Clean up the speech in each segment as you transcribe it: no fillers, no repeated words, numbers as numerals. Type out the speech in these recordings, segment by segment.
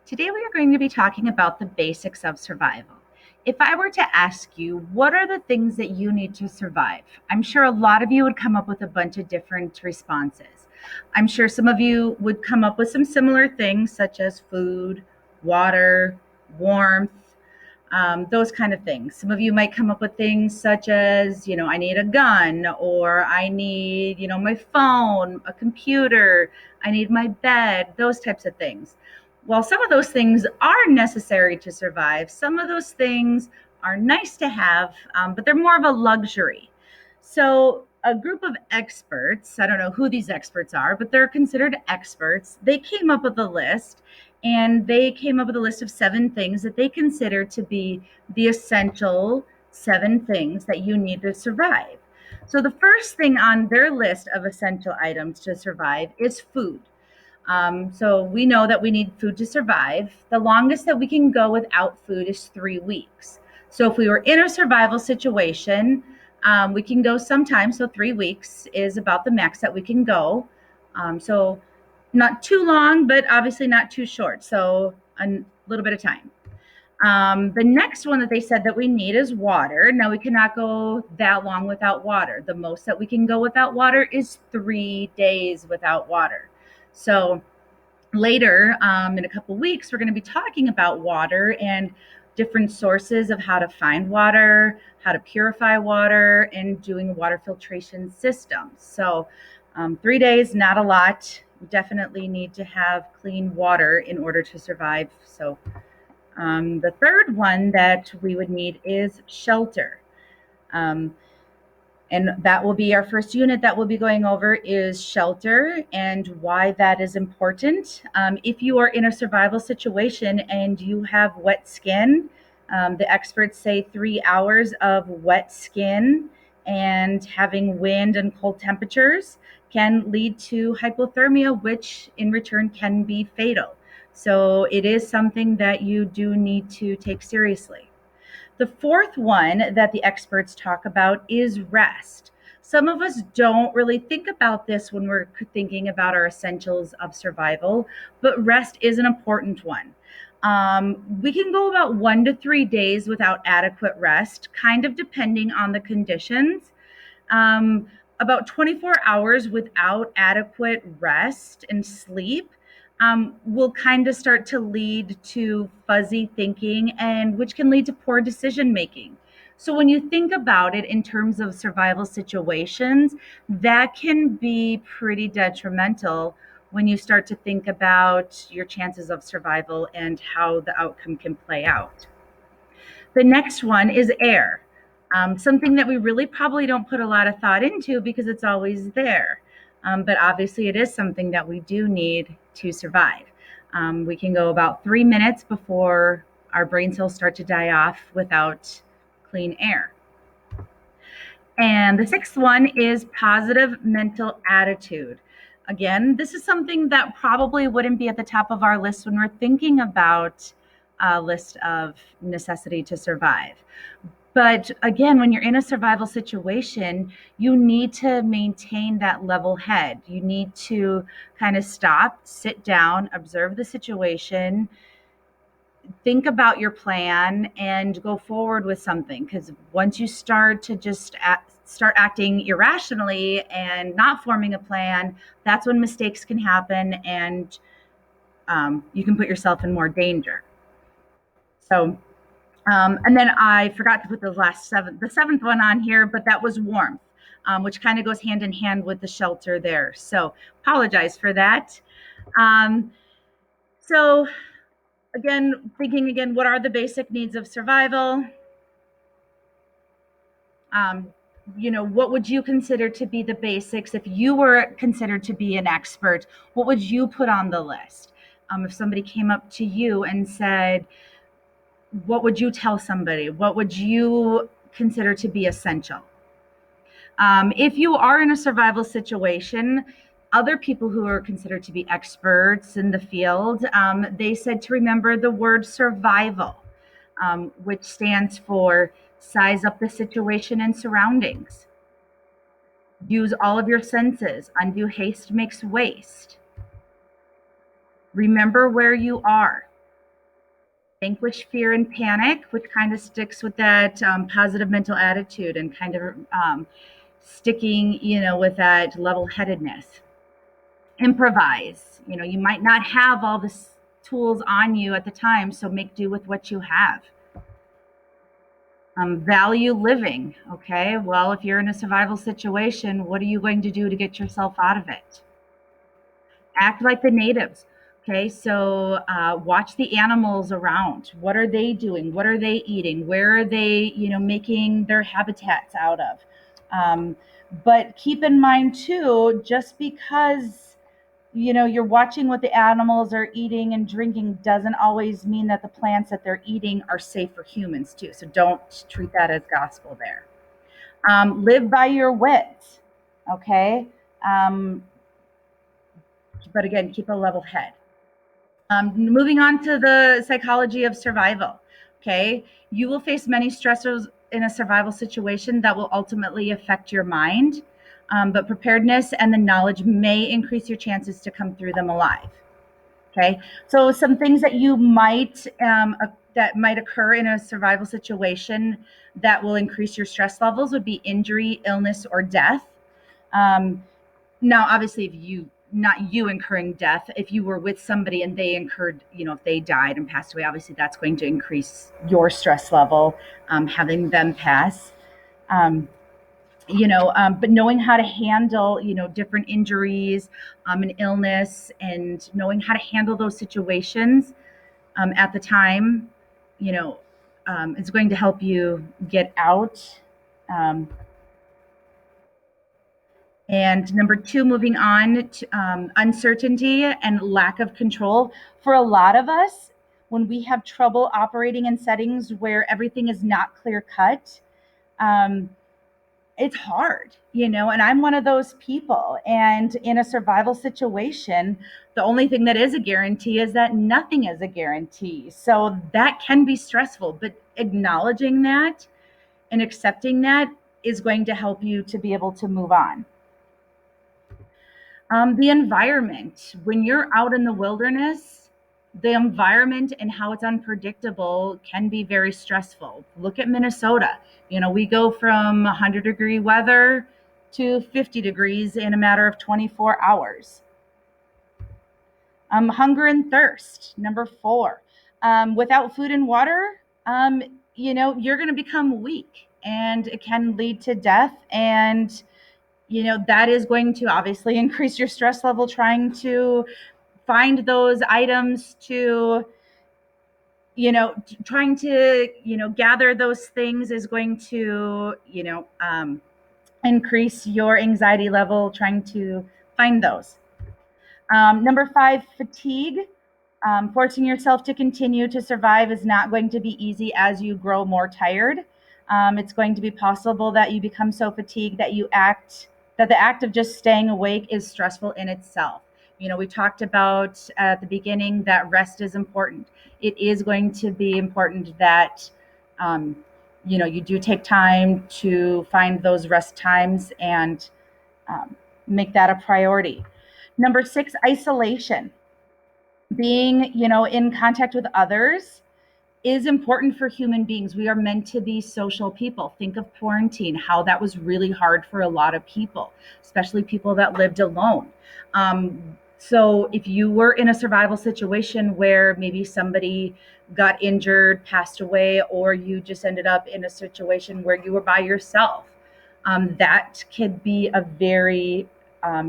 Today we are going to be talking about the basics of survival. If I were to ask you, what are the things that you need to survive? I'm sure a lot of you would come up with a bunch of different responses. I'm sure some of you would come up with some similar things, such as food, water, warmth, those kind of things. Some of you might come up with things such as, I need a gun, or I need, my phone, a computer, I need my bed, those types of things. Well, some of those things are necessary to survive. Some of those things are nice to have, but they're more of a luxury. So, a group of experts, I don't know who these experts are, but they're considered experts. They came up with a list, and they came up with a list of 7 things that they consider to be the essential 7 things that you need to survive. So, the first thing on their list of essential items to survive is food. So we know that we need food to survive. The longest that we can go without food is 3 weeks. So if we were in a survival situation, we can go sometime. So 3 weeks is about the max that we can go. So not too long, but obviously not too short. So a little bit of time. The next one that they said that we need is water. Now, we cannot go that long without water. The most that we can go without water is 3 days without water. So, later in a couple weeks, we're going to be talking about water and different sources of how to find water, how to purify water, and doing water filtration systems. So, 3 days, not a lot. We definitely need to have clean water in order to survive. So, the third one that we would need is shelter. Um, and that will be our first unit that we'll be going over is shelter and why that is important. If you are in a survival situation and you have wet skin, the experts say 3 hours of wet skin and having wind and cold temperatures can lead to hypothermia, which in return can be fatal. So it is something that you do need to take seriously. The fourth one that the experts talk about is rest. Some of us don't really think about this when we're thinking about our essentials of survival, but rest is an important one. We can go about 1 to 3 days without adequate rest, kind of depending on the conditions. Um, about 24 hours without adequate rest and sleep will kind of start to lead to fuzzy thinking, and which can lead to poor decision making. So when you think about it in terms of survival situations, that can be pretty detrimental when you start to think about your chances of survival and how the outcome can play out. The next one is air, something that we really probably don't put a lot of thought into because it's always there. But obviously, it is something that we do need to survive. We can go about 3 minutes before our brain cells start to die off without clean air. And the sixth one is positive mental attitude. Again, this is something that probably wouldn't be at the top of our list when we're thinking about a list of necessity to survive. But again, when you're in a survival situation, you need to maintain that level head. You need to kind of stop, sit down, observe the situation, think about your plan, and go forward with something. Because once you start to start acting irrationally and not forming a plan, that's when mistakes can happen, and you can put yourself in more danger. So and then I forgot to put the seventh one on here, but that was warmth, which kind of goes hand in hand with the shelter there. So apologize for that. Um, so again, thinking again, what are the basic needs of survival? Um, what would you consider to be the basics if you were considered to be an expert? What would you put on the list? If somebody came up to you and said, what would you tell somebody? What would you consider to be essential? If you are in a survival situation, other people who are considered to be experts in the field, they said to remember the word survival, which stands for size up the situation and surroundings. Use all of your senses. Undue haste makes waste. Remember where you are. vanquish fear and panic, which kind of sticks with that positive mental attitude and kind of sticking, with that level-headedness. Improvise. You might not have all the tools on you at the time, so make do with what you have. Value living. Okay, well, if you're in a survival situation, what are you going to do to get yourself out of it? Act like the natives. Okay, so watch the animals around. What are they doing? What are they eating? Where are they, making their habitats out of? But keep in mind too, just because you're watching what the animals are eating and drinking doesn't always mean that the plants that they're eating are safe for humans too. So don't treat that as gospel there. Live by your wits. Okay. But again, keep a level head. Moving on to the psychology of survival. Okay. You will face many stressors in a survival situation that will ultimately affect your mind. But preparedness and the knowledge may increase your chances to come through them alive. Okay. So some things that you might, that might occur in a survival situation that will increase your stress levels would be injury, illness, or death. Now, obviously, if you not you incurring death, if you were with somebody and they incurred, if they died and passed away, obviously that's going to increase your stress level, having them pass. But knowing how to handle, different injuries, and illness, and knowing how to handle those situations at the time, is going to help you get out. Um, And number two, moving on to uncertainty and lack of control. For a lot of us, when we have trouble operating in settings where everything is not clear cut, um, it's hard, and I'm one of those people. And in a survival situation, the only thing that is a guarantee is that nothing is a guarantee. So that can be stressful, but acknowledging that and accepting that is going to help you to be able to move on. The environment. When you're out in the wilderness, the environment and how it's unpredictable can be very stressful. Look at Minnesota. We go from 100-degree weather to 50 degrees in a matter of 24 hours. Hunger and thirst. Number four. Without food and water, you're going to become weak, and it can lead to death. And that is going to obviously increase your stress level trying to find those items to, trying to, gather those things is going to, increase your anxiety level trying to find those. Number five, fatigue. Forcing yourself to continue to survive is not going to be easy as you grow more tired. It's going to be possible that you become so fatigued that that the act of just staying awake is stressful in itself. We talked about at the beginning that rest is important. It is going to be important that, you do take time to find those rest times and make that a priority. Number six, isolation. Being, in contact with others is important for human beings. We are meant to be social people. Think of quarantine, how that was really hard for a lot of people, especially people that lived alone. So if you were in a survival situation where maybe somebody got injured, passed away, or you just ended up in a situation where you were by yourself, that could be a very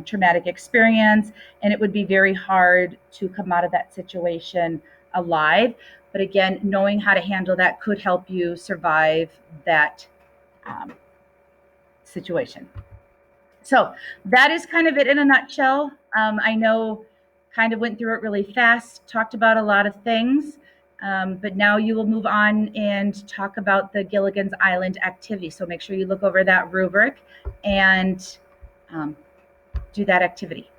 traumatic experience, and it would be very hard to come out of that situation alive. But again, knowing how to handle that could help you survive that situation. So that is kind of it in a nutshell. I know kind of went through it really fast, talked about a lot of things, but now you will move on and talk about the Gilligan's Island activity. So make sure you look over that rubric and do that activity.